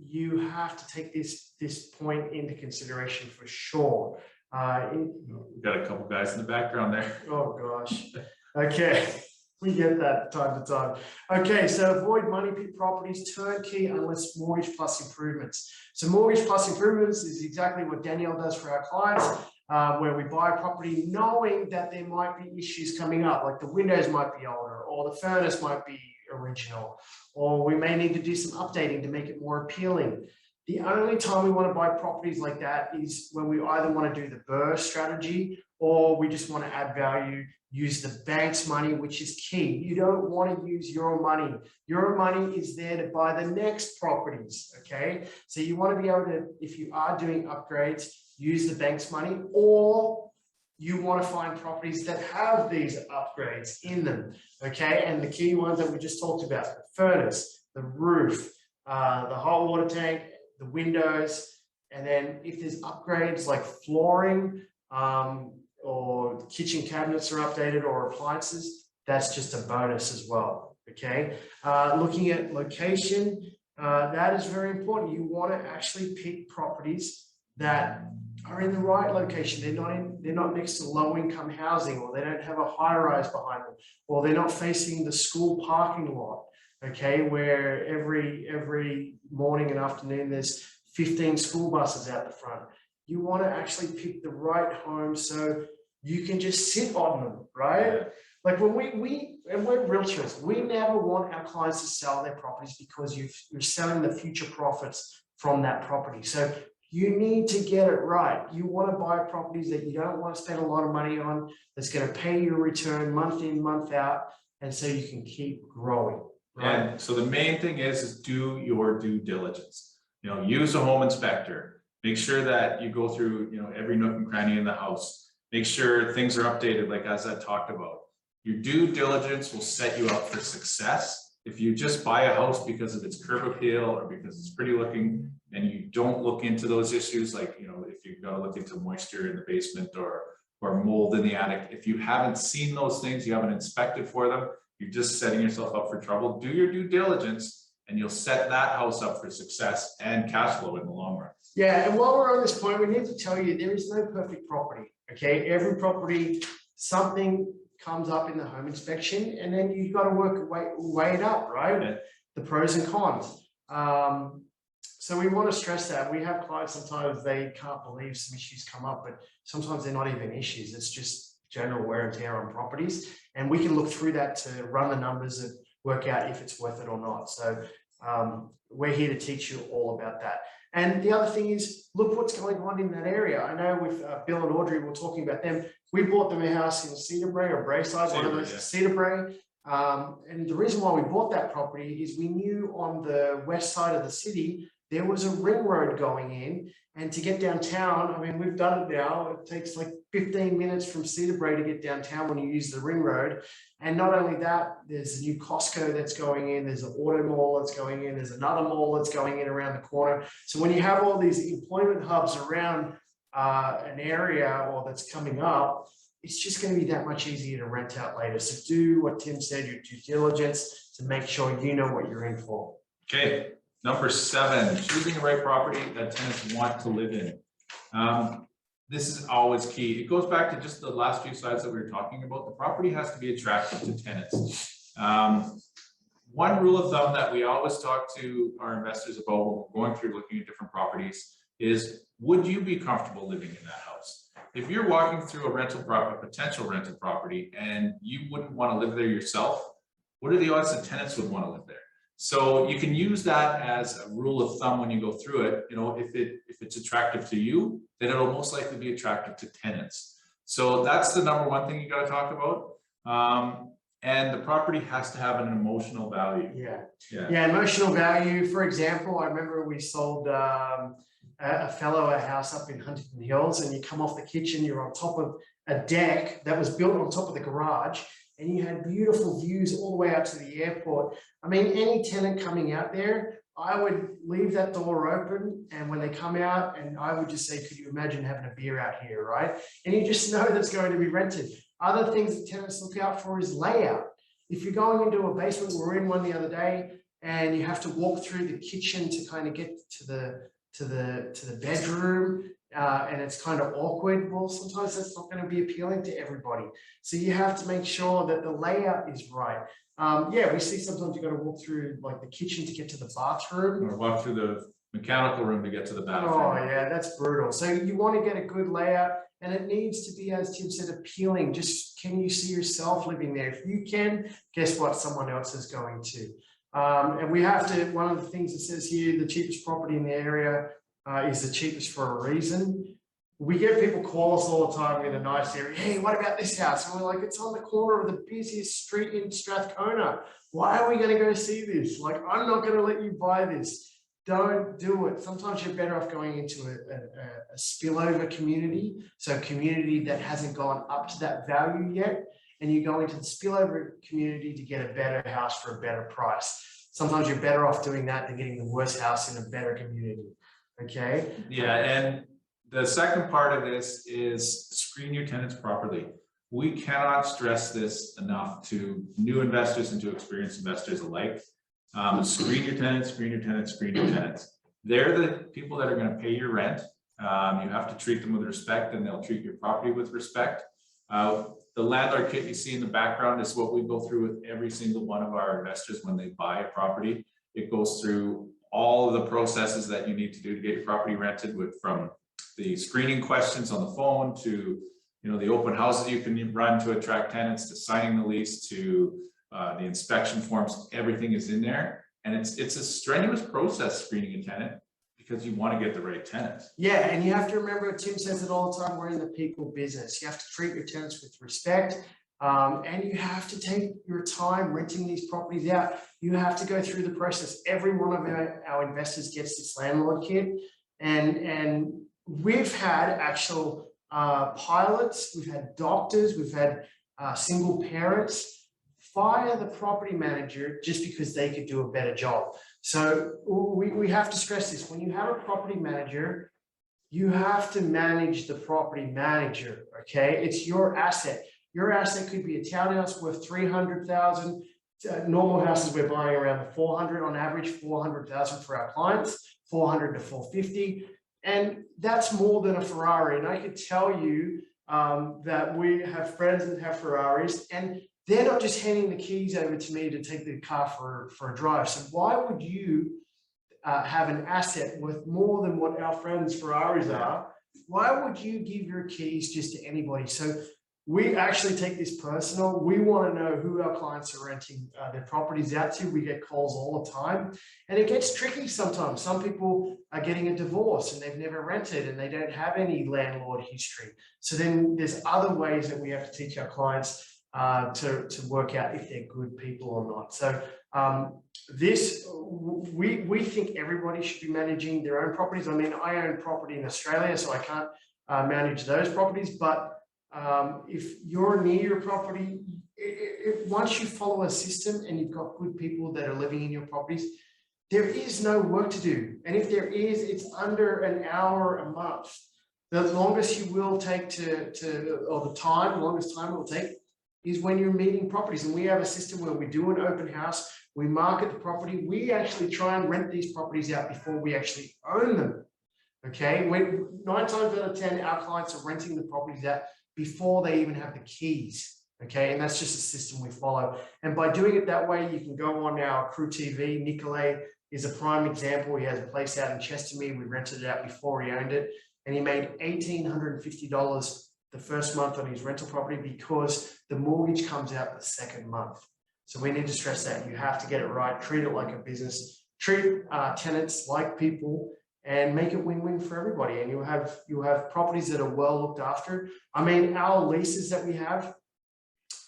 you have to take this point into consideration for sure.
We've got a couple guys in the background there.
Oh gosh. Okay. We get that time to time. Okay, so avoid money pit properties, turnkey unless mortgage plus improvements. So mortgage plus improvements is exactly what Danielle does for our clients, where we buy a property knowing that there might be issues coming up, like the windows might be older or the furnace might be original, or we may need to do some updating to make it more appealing. The only time we want to buy properties like that is when we either want to do the BRRRR strategy or we just want to add value, use the bank's money, which is key. You don't want to use your money. Your money is there to buy the next properties, okay? So you want to be able to, if you are doing upgrades, use the bank's money, or you want to find properties that have these upgrades in them, okay? And the key ones that we just talked about, the furnace, the roof, the hot water tank, the windows, and then if there's upgrades like flooring, or kitchen cabinets are updated or appliances, that's just a bonus as well, okay? Looking at location, that is very important. You want to actually pick properties that are in the right location. They're not next to low-income housing, or they don't have a high-rise behind them, or they're not facing the school parking lot, okay, where every morning and afternoon there's 15 school buses out the front. you want to actually pick the right home so you can just sit on them, right? Like when and we're realtors, we never want our clients to sell their properties because you're selling the future profits from that property. So you need to get it right. You want to buy properties that you don't want to spend a lot of money on, that's going to pay you a return month in, month out, and so you can keep growing. Right?
And so the main thing is do your due diligence. Use a home inspector. Make sure that you go through, every nook and cranny in the house. Make sure things are updated, like Azad talked about. Your due diligence will set you up for success. If you just buy a house because of its curb appeal or because it's pretty looking, and you don't look into those issues, like, if you've got to look into moisture in the basement or mold in the attic, if you haven't seen those things, you haven't inspected for them, you're just setting yourself up for trouble. Do your due diligence and you'll set that house up for success and cash flow in the long run.
Yeah, and while we're on this point, we need to tell you there is no perfect property, okay? Every property, something comes up in the home inspection, and then you've got to weigh it up, right?
Yeah.
The pros and cons. So we want to stress that. We have clients, sometimes they can't believe some issues come up, but sometimes they're not even issues. It's just general wear and tear on properties. And we can look through that to run the numbers and work out if it's worth it or not. So we're here to teach you all about that. And the other thing is, look what's going on in that area. I know with Bill and Audrey, we're talking about them. We bought them a house in Cedar Brae or Braeside, one of those, Cedar Brae. And the reason why we bought that property is we knew on the west side of the city, there was a ring road going in, and to get downtown, I mean, we've done it now. It takes like 15 minutes from Cedar Brae to get downtown when you use the ring road. And not only that, there's a new Costco that's going in, there's an auto mall that's going in, there's another mall that's going in around the corner. So when you have all these employment hubs around an area or that's coming up, it's just going to be that much easier to rent out later. So do what Tim said, your due diligence to make sure you know what you're in for.
Okay. Number 7, choosing the right property that tenants want to live in. This is always key. It goes back to just the last few slides that we were talking about. The property has to be attractive to tenants. One rule of thumb that we always talk to our investors about when we're going through looking at different properties is, would you be comfortable living in that house? If you're walking through a potential rental property and you wouldn't want to live there yourself, what are the odds that tenants would want to live there? So you can use that as a rule of thumb when you go through it. If it's attractive to you, then it'll most likely be attractive to tenants. So that's the number one thing you got to talk about. And the property has to have an emotional value.
Yeah, emotional value. For example, I remember we sold a fellow a house up in Huntington Hills, and you come off the kitchen, you're on top of a deck that was built on top of the garage, and you had beautiful views all the way out to the airport. I mean, any tenant coming out there, I would leave that door open, and when they come out, and I would just say, could you imagine having a beer out here, right? And you just know that's going to be rented. Other things that tenants look out for is layout. If you're going into a basement, we were in one the other day, and you have to walk through the kitchen to kind of get to the bedroom, and it's kind of awkward. Well, sometimes that's not going to be appealing to everybody. So you have to make sure that the layout is right. Yeah, we see sometimes you got to walk through like the kitchen to get to the bathroom.
Or walk through the mechanical room to get to the bathroom.
Oh yeah, that's brutal. So you want to get a good layout, and it needs to be, as Tim said, appealing. Just, can you see yourself living there? If you can, guess what? Someone else is going to. And we have to, one of the things it says here, the cheapest property in the area is the cheapest for a reason. We get people call us all the time in a nice area. Hey, what about this house? And we're like, it's on the corner of the busiest street in Strathcona. Why are we going to go see this? Like, I'm not going to let you buy this. Don't do it. Sometimes you're better off going into a spillover community. So a community that hasn't gone up to that value yet. And you go into the spillover community to get a better house for a better price. Sometimes you're better off doing that than getting the worst house in a better community. Okay.
Yeah, and the second part of this is screen your tenants properly. We cannot stress this enough to new investors and to experienced investors alike. Screen your tenants, screen your tenants, screen your tenants. They're the people that are going to pay your rent. You have to treat them with respect, and they'll treat your property with respect. The landlord kit you see in the background is what we go through with every single one of our investors when they buy a property. It goes through all of the processes that you need to do to get your property rented, from the screening questions on the phone to, the open houses you can run to attract tenants, to signing the lease, to the inspection forms. Everything is in there, and it's a strenuous process screening a tenant because you want to get the right tenant.
Yeah, and you have to remember, Tim says it all the time, we're in the people business. You have to treat your tenants with respect, and you have to take your time renting these properties out. You have to go through the process. Every one of our investors gets this landlord kit, and we've had actual pilots, we've had doctors, we've had single parents fire the property manager just because they could do a better job. So we have to stress this. When you have a property manager, you have to manage the property manager, okay? It's your asset. Your asset could be a townhouse worth 300,000. Normal houses we're buying around the 400 on average, 400,000 for our clients, 400 to 450. And that's more than a Ferrari. And I could tell you that we have friends that have Ferraris, and they're not just handing the keys over to me to take the car for a drive. So why would you have an asset worth more than what our friends' Ferraris are? Why would you give your keys just to anybody? So we actually take this personal. We want to know who our clients are renting their properties out to. We get calls all the time, and it gets tricky sometimes. Some people are getting a divorce and they've never rented and they don't have any landlord history. So then there's other ways that we have to teach our clients to work out if they're good people or not. So we think everybody should be managing their own properties. I mean, I own property in Australia, so I can't manage those properties, but if you're near your property, once you follow a system and you've got good people that are living in your properties, there is no work to do. And if there is, it's under an hour a month. The longest you will take or the longest time it will take is when you're meeting properties. And we have a system where we do an open house, we market the property, we actually try and rent these properties out before we actually own them. Okay, 9 times out of 10, our clients are renting the properties out before they even have the keys. Okay, and that's just a system we follow. And by doing it that way, you can go on our Crew TV. Nicolay is a prime example. He has a place out in Chestermere. We rented it out before he owned it, and he made $1,850 the first month on his rental property because the mortgage comes out the second month. So we need to stress that you have to get it right. Treat it like a business. Treat tenants like people, and make it win-win for everybody. And you'll have properties that are well looked after. I mean, our leases that we have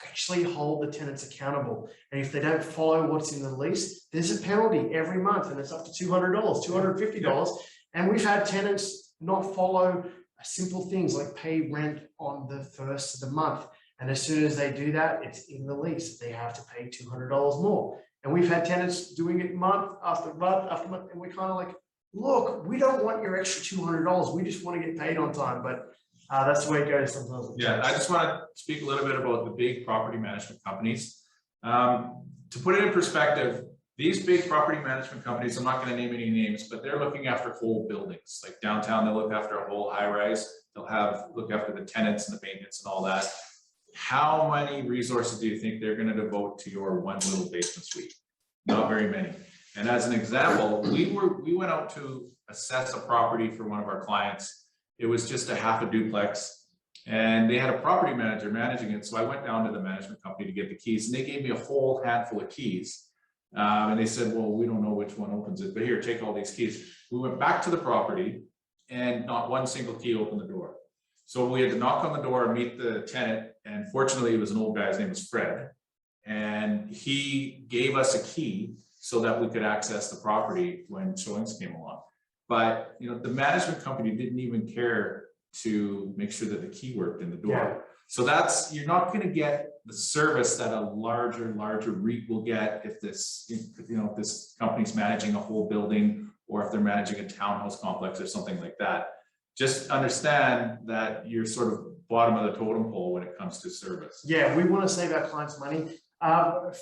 actually hold the tenants accountable. And if they don't follow what's in the lease, there's a penalty every month, and it's up to $200, $250. And we've had tenants not follow simple things like pay rent on the first of the month. And as soon as they do that, it's in the lease. They have to pay $200 more. And we've had tenants doing it month after month after month. And we're kind of like, look, we don't want your extra $200. We just want to get paid on time. But that's the way it goes sometimes.
Yeah, I just want to speak a little bit about the big property management companies. To put it in perspective, these big property management companies, I'm not going to name any names, but they're looking after whole buildings. Like downtown, they'll look after a whole high rise. They'll look after the tenants and the maintenance and all that. How many resources do you think they're going to devote to your one little basement suite? Not very many. And as an example, we went out to assess a property for one of our clients. It was just a half a duplex, and they had a property manager managing it. So I went down to the management company to get the keys, and they gave me a whole handful of keys. And they said, well, we don't know which one opens it, but here, take all these keys. We went back to the property, and not one single key opened the door. So we had to knock on the door and meet the tenant. And fortunately, it was an old guy. His name was Fred. And he gave us a key so that we could access the property when showings came along. But the management company didn't even care to make sure that the key worked in the door. Yeah. So you're not going to get the service that a larger REIT will get if this company's managing a whole building, or if they're managing a townhouse complex or something like that. Just understand that you're sort of bottom of the totem pole when it comes to service.
Yeah, we want to save our clients money.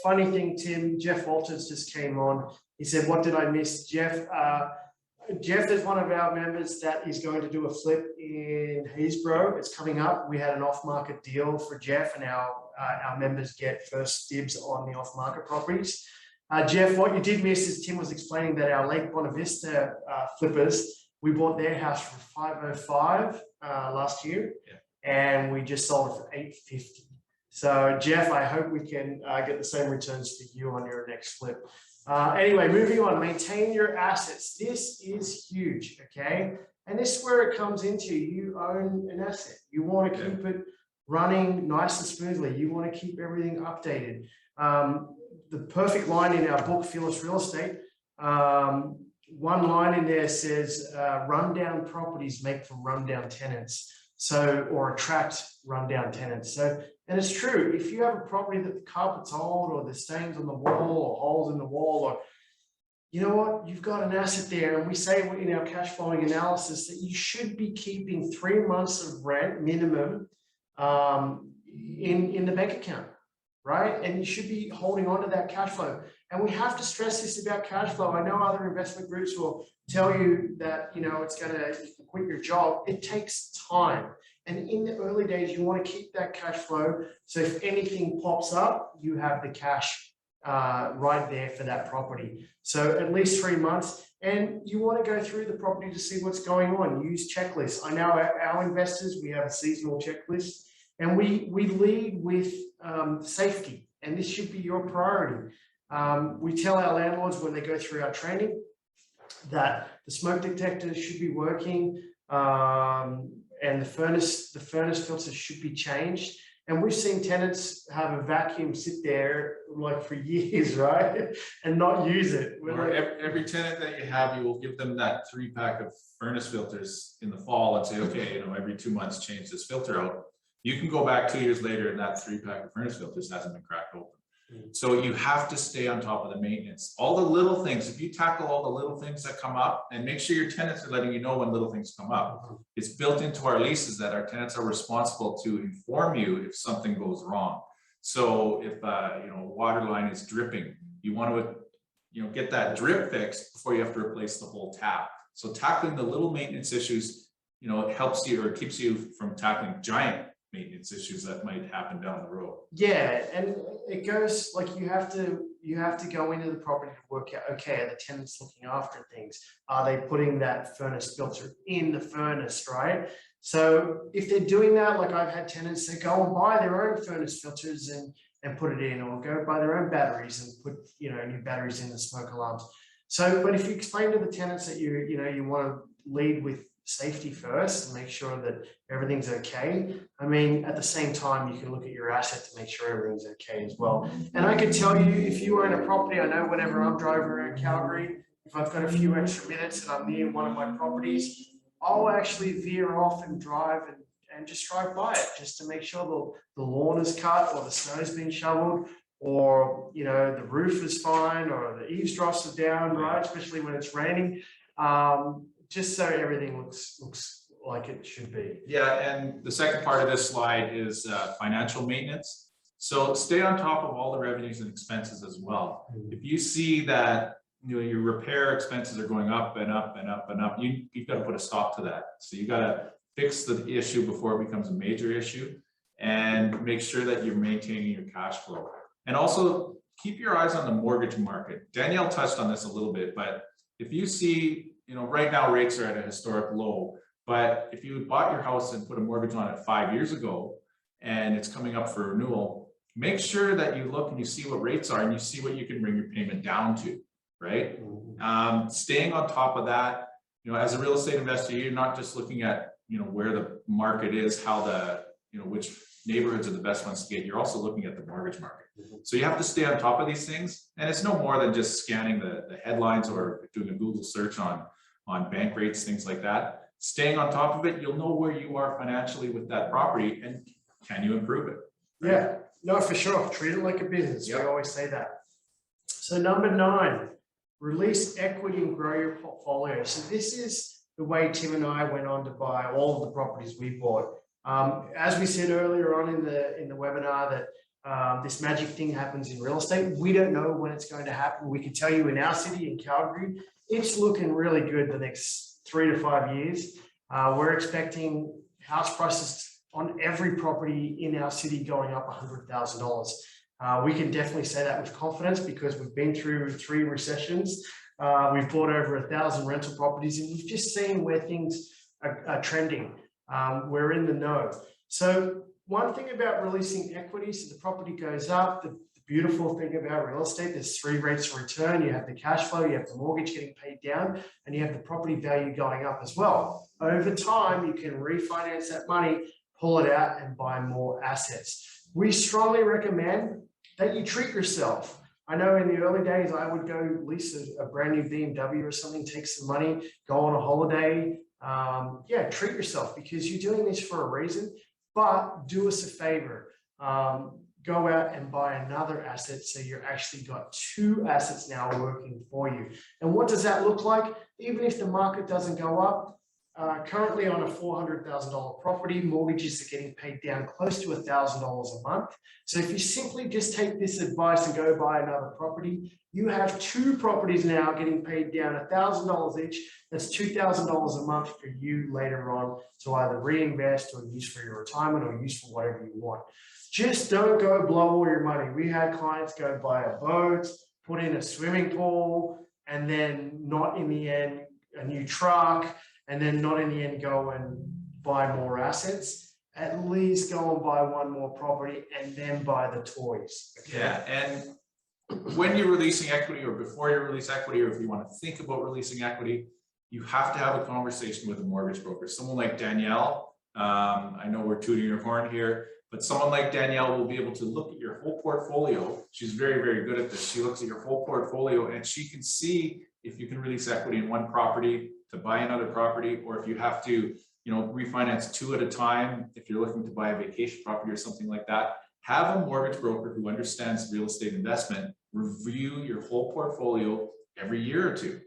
Funny thing, Tim, Jeff Walters just came on. He said, what did I miss? Jeff is one of our members that is going to do a flip in Haysboro. It's coming up. We had an off-market deal for Jeff, and our members get first dibs on the off-market properties. Jeff, what you did miss is Tim was explaining that our Lake Bonavista flippers, We bought their house for 505 last year, and we just sold it for 850. So Jeff, I hope we can get the same returns for you on your next flip. Anyway, moving on, maintain your assets. This is huge, okay? And this is where it comes into, you own an asset. You want to keep it running nice and smoothly. You want to keep everything updated. The perfect line in our book, Fearless Real Estate, one line in there says, rundown properties make for rundown tenants. So, or attract rundown tenants. So, and it's true, if you have a property that the carpet's old or the stains on the wall or holes in the wall, or you know what, you've got an asset there. And we say in our cash flowing analysis that you should be keeping 3 months of rent minimum in the bank account, right? And you should be holding on to that cash flow. And we have to stress this about cash flow. I know other investment groups will tell you that, you know, it's going to quit your job. It takes time. And in the early days, you want to keep that cash flow. So if anything pops up, you have the cash right there for that property. So at least 3 months. And you want to go through the property to see what's going on. Use checklists. I know our investors, we have a seasonal checklist, and we lead with safety. And this should be your priority. We tell our landlords when they go through our training that the smoke detectors should be working, and the furnace filters should be changed. And we've seen tenants have a vacuum sit there like for years, right? And not use it.
Or every tenant that you have, you will give them that 3-pack of furnace filters in the fall and say, okay, you know, every 2 months, change this filter out. You can go back 2 years later and that 3-pack of furnace filters hasn't been cracked open. So you have to stay on top of the maintenance. All the little things, if you tackle all the little things that come up, and make sure your tenants are letting you know when little things come up. It's built into our leases that our tenants are responsible to inform you if something goes wrong. So if you know, water line is dripping, you want to, you know, get that drip fixed before you have to replace the whole tap. So tackling the little maintenance issues, you know, it helps you or keeps you from tackling giant maintenance issues that might happen down the road.
Yeah, and it goes like you have to go into the property to work out, okay, are the tenants looking after things? Are they putting that furnace filter in the furnace, right? So if they're doing that, like I've had tenants that go and buy their own furnace filters and put it in, or go buy their own batteries and put, you know, new batteries in the smoke alarms. So, but if you explain to the tenants that you want to lead with safety first and make sure that everything's okay. I mean, at the same time, you can look at your asset to make sure everything's okay as well. And I can tell you, if you own a property, I know whenever I'm driving around Calgary, if I've got a few extra minutes and I'm near one of my properties, I'll actually veer off and drive and just drive by it just to make sure the lawn is cut or the snow's been shoveled, or, you know, the roof is fine or the eaves troughs are down, right? Especially when it's raining. Just so everything looks like it should be. Yeah,
and the second part of this slide is financial maintenance. So stay on top of all the revenues and expenses as well. If you see that, you know, your repair expenses are going up and up and up and up, you've got to put a stop to that. So you got to fix the issue before it becomes a major issue, and make sure that you're maintaining your cash flow. And also keep your eyes on the mortgage market. Danielle touched on this a little bit, but if you see, you know, right now rates are at a historic low, but if you bought your house and put a mortgage on it 5 years ago and it's coming up for renewal, make sure that you look and you see what rates are and you see what you can bring your payment down to, right? Staying on top of that, you know, as a real estate investor, you're not just looking at, you know, where the market is, how the, you know, which neighborhoods are the best ones to get. You're also looking at the mortgage market. So you have to stay on top of these things. And it's no more than just scanning the headlines or doing a Google search on bank rates, things like that. Staying on top of it, you'll know where you are financially with that property and can you improve it? Right?
Yeah, no, for sure. Treat it like a business. We always say that. So number 9, release equity and grow your portfolio. So this is the way Tim and I went on to buy all of the properties we bought. As we said earlier on in the webinar that this magic thing happens in real estate. We don't know when it's going to happen. We can tell you in our city, in Calgary, it's looking really good the next 3 to 5 years. We're expecting house prices on every property in our city going up $100,000. We can definitely say that with confidence because we've been through 3 recessions. We've bought over 1,000 rental properties, and we've just seen where things are trending. We're in the know. So one thing about releasing equity, so the property goes up. The beautiful thing about real estate, there's 3 rates of return. You have the cash flow, you have the mortgage getting paid down, and you have the property value going up as well. Over time, you can refinance that money, pull it out, and buy more assets. We strongly recommend that you treat yourself. I know in the early days, I would go lease a brand new BMW or something, take some money, go on a holiday. Yeah, treat yourself because you're doing this for a reason, but do us a favor. Go out and buy another asset so you're actually got 2 assets now working for you. And what does that look like? Even if the market doesn't go up, currently on a $400,000 property, mortgages are getting paid down close to $1,000 a month. So if you simply just take this advice and go buy another property, you have 2 properties now getting paid down $1,000 each. That's $2,000 a month for you later on to either reinvest or use for your retirement or use for whatever you want. Just don't go blow all your money. We had clients go buy a boat, put in a swimming pool, and then not in the end a new truck, and then not in the end go and buy more assets. At least go and buy 1 more property and then buy the toys. Okay?
Yeah, and when you're releasing equity or before you release equity, or if you want to think about releasing equity, you have to have a conversation with a mortgage broker. Someone like Danielle, I know we're tooting your horn here, but someone like Danielle will be able to look at your whole portfolio. She's very, very good at this. She looks at your whole portfolio and she can see if you can release equity in 1 property to buy another property, or if you have to, refinance 2 at a time. If you're looking to buy a vacation property or something like that, have a mortgage broker who understands real estate investment review your whole portfolio every year or 2.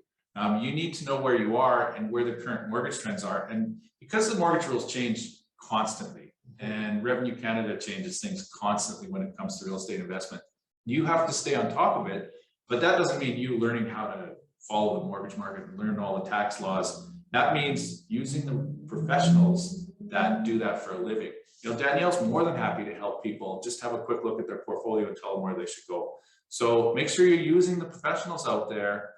You need to know where you are and where the current mortgage trends are. And because the mortgage rules change constantly, and Revenue Canada changes things constantly when it comes to real estate investment, you have to stay on top of it. But that doesn't mean you learning how to follow the mortgage market and learn all the tax laws. That means using the professionals that do that for a living. Danielle's more than happy to help people just have a quick look at their portfolio and tell them where they should go. So make sure you're using the professionals out there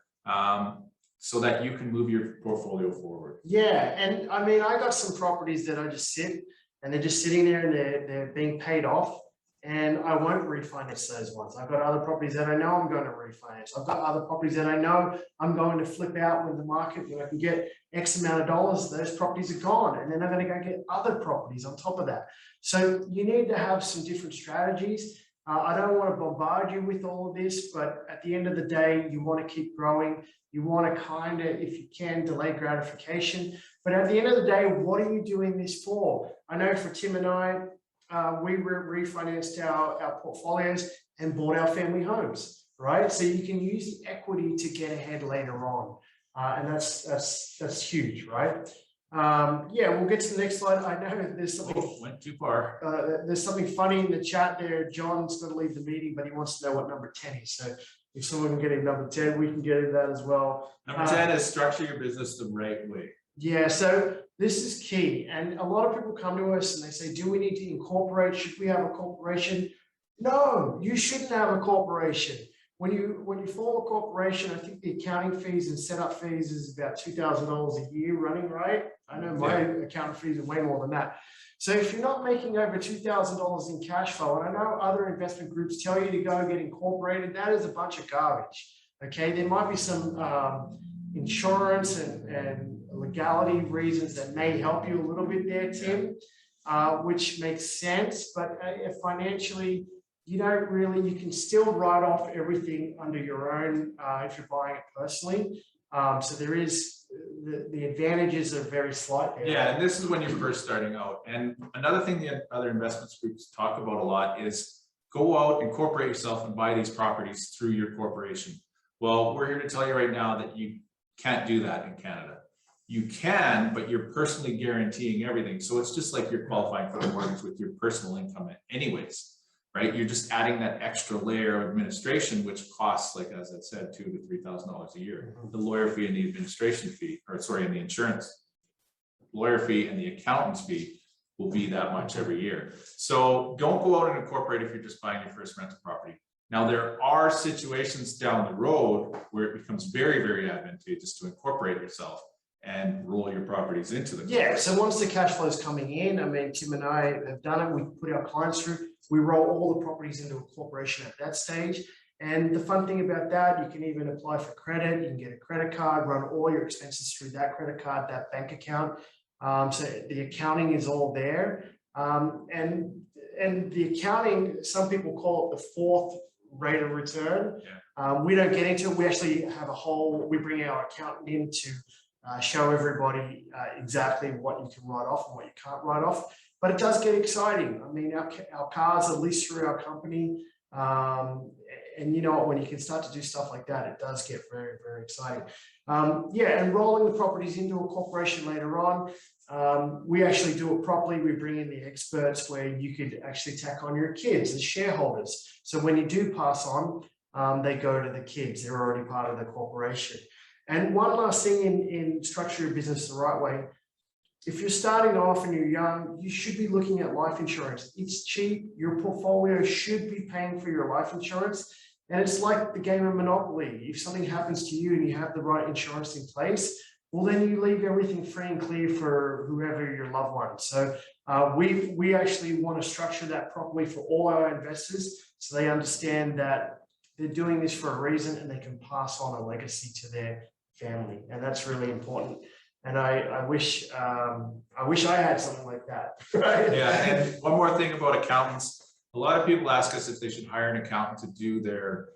so that you can move your portfolio forward.
Yeah, and I mean, I got some properties that I just sit and they're just sitting there and they're being paid off, and I won't refinance those ones. I've got other properties that I know I'm going to refinance. I've got other properties that I know I'm going to flip out when the market, when I can get X amount of dollars, those properties are gone, and then I'm going to go get other properties on top of that. So you need to have some different strategies. I don't want to bombard you with all of this, but at the end of the day, you want to keep growing. You want to kind of, if you can, delay gratification. But at the end of the day, what are you doing this for? I know for Tim and I, we refinanced our portfolios and bought our family homes, right? So you can use the equity to get ahead later on. And that's huge, right? Yeah, we'll get to the next slide. I know there's something
went too far.
There's something funny in the chat there. John's going to leave the meeting, but he wants to know what number 10 is. So if someone can get him number 10, we can get him that as well.
Number 10 is structure your business the right way.
Yeah, so this is key. And a lot of people come to us and they say, do we need to incorporate? Should we have a corporation? No, you shouldn't have a corporation. When you form a corporation, I think the accounting fees and setup fees is about $2,000 a year running, right? I know my accounting fees are way more than that. So if you're not making over $2,000 in cash flow, and I know other investment groups tell you to go get incorporated, that is a bunch of garbage. Okay, there might be some insurance and legality reasons that may help you a little bit there, Tim, which makes sense, but financially, you don't really, you can still write off everything under your own if you're buying it personally. So there is, the advantages are very slight there.
Yeah, and this is when you're first starting out. And another thing that other investments groups talk about a lot is go out, incorporate yourself and buy these properties through your corporation. Well, we're here to tell you right now that you can't do that in Canada. You can, but you're personally guaranteeing everything. So it's just like you're qualifying for the mortgage with your personal income anyways, right? You're just adding that extra layer of administration, which costs, like as I said, $2,000 to $3,000 a year. The lawyer fee and the administration fee, or sorry, and the insurance lawyer fee and the accountant's fee. will be that much every year. So don't go out and incorporate if you're just buying your first rental property. Now, there are situations down the road where it becomes very, very advantageous to incorporate yourself and roll your properties into the
Yeah, so once the cash flow is coming in, I mean, Tim and I have done it. We put our clients through, we roll all the properties into a corporation at that stage. And the fun thing about that, you can even apply for credit, you can get a credit card, run all your expenses through that credit card, that bank account. So the accounting is all there. And the accounting, some people call it the fourth rate of return.
Yeah.
We don't get into it. We actually have we bring our accountant in to show everybody exactly what you can write off and what you can't write off. But it does get exciting. I mean, our cars are leased through our company. And you know what, when you can start to do stuff like that, it does get very, very exciting. Yeah, and rolling the properties into a corporation later on, we actually do it properly. We bring in the experts where you could actually tack on your kids as shareholders. So when you do pass on, they go to the kids. They're already part of the corporation. And one last thing in structure your business the right way, if you're starting off and you're young, you should be looking at life insurance. It's cheap. Your portfolio should be paying for your life insurance. And it's like the game of Monopoly. If something happens to you and you have the right insurance in place, well, then you leave everything free and clear for whoever your loved ones. So we actually want to structure that properly for all our investors so they understand that they're doing this for a reason and they can pass on a legacy to their family. And that's really important. And I wish I had something like that. Right?
Yeah, and one more thing about accountants. A lot of people ask us if they should hire an accountant to do their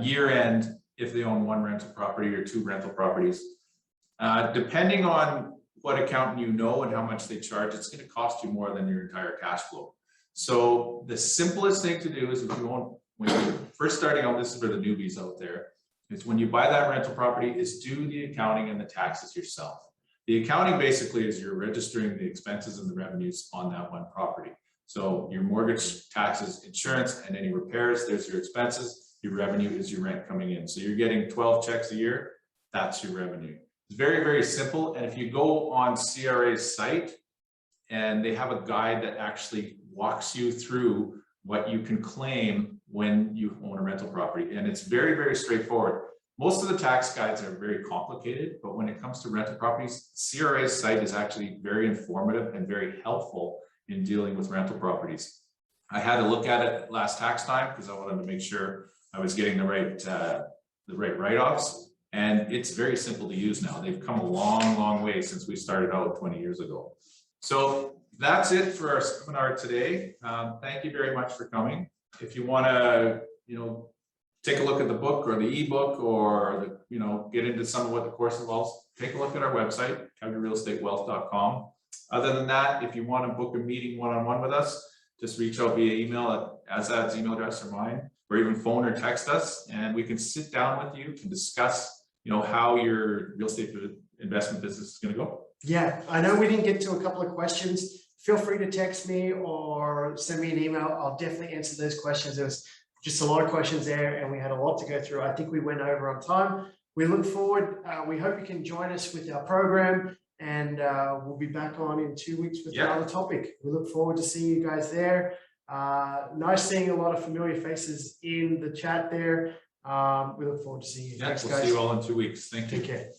year end if they own one rental property or two rental properties. Depending on what accountant you know and how much they charge, it's going to cost you more than your entire cash flow. So the simplest thing to do is, if you own, when you're first starting out, this is for the newbies out there, is when you buy that rental property, is do the accounting and the taxes yourself. The accounting basically is you're registering the expenses and the revenues on that one property. So your mortgage, taxes, insurance, and any repairs, there's your expenses. Your revenue is your rent coming in. So you're getting 12 checks a year, that's your revenue. It's very, very simple. And if you go on CRA's site, and they have a guide that actually walks you through what you can claim when you own a rental property. And it's very, very straightforward. Most of the tax guides are very complicated, but when it comes to rental properties, CRA's site is actually very informative and very helpful in dealing with rental properties. I had to look at it last tax time because I wanted to make sure I was getting the right write-offs. And it's very simple to use now. They've come a long, long way since we started out 20 years ago. So that's it for our seminar today. Thank you very much for coming. If you want to, take a look at the book or the ebook, or get into some of what the course involves, take a look at our website, calgaryrealestatewealth.com. Other than that, if you want to book a meeting one-on-one with us, just reach out via email at Azad's email address or mine, or even phone or text us, and we can sit down with you to discuss, how your real estate investment business is going to go.
Yeah, I know we didn't get to a couple of questions. Feel free to text me or send me an email. I'll definitely answer those questions. There was just a lot of questions there and we had a lot to go through. I think we went over on time. We look forward. We hope you can join us with our program, and we'll be back on in 2 weeks with another topic. We look forward to seeing you guys there. Nice seeing a lot of familiar faces in the chat there. We look forward to seeing you.
Yeah,
Thanks,
we'll
guys.
see you all in 2 weeks. Thank you.
Take care.